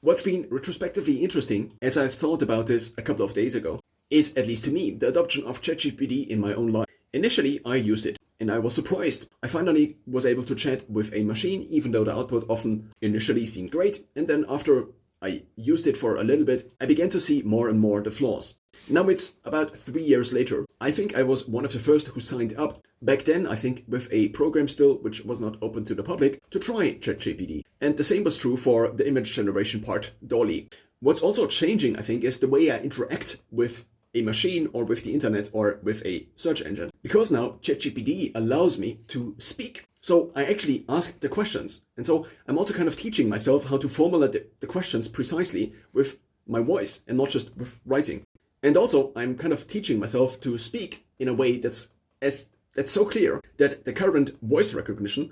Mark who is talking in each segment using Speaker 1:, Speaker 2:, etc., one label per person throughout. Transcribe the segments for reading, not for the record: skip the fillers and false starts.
Speaker 1: What's been retrospectively interesting, as I've thought about this a couple of days ago, is, at least to me, the adoption of ChatGPT in my own life. Initially, I used it, and I was surprised. I finally was able to chat with a machine, even though the output often initially seemed great, and then after I used it for a little bit, I began to see more and more the flaws. Now it's about 3 years later. I think I was one of the first who signed up, back then I think with a program still which was not open to the public, to try ChatGPT. And the same was true for the image generation part, DALL-E. What's also changing, I think, is the way I interact with a machine or with the internet or with a search engine. Because now ChatGPT allows me to speak. So I actually ask the questions. And so I'm also kind of teaching myself how to formulate the questions precisely with my voice and not just with writing. And also I'm kind of teaching myself to speak in a way that's so clear that the current voice recognition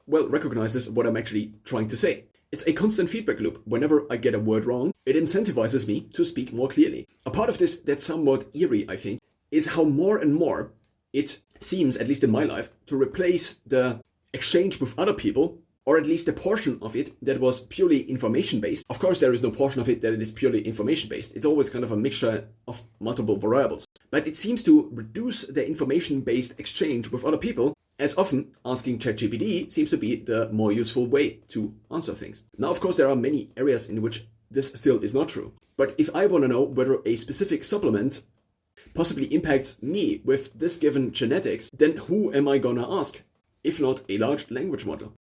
Speaker 1: recognizes what I'm actually trying to say. It's a constant feedback loop. Whenever I get a word wrong, it incentivizes me to speak more clearly. A part of this that's somewhat eerie, I think, is how more and more it seems, at least in my life, to replace the exchange with other people, or at least a portion of it that was purely information-based. Of course, there is no portion of it that it is purely information-based. It's always kind of a mixture of multiple variables. But it seems to reduce the information-based exchange with other people, as often asking ChatGPT seems to be the more useful way to answer things. Now, of course, there are many areas in which this still is not true. But if I want to know whether a specific supplement possibly impacts me with this given genetics, then who am I gonna ask? If not a large language model.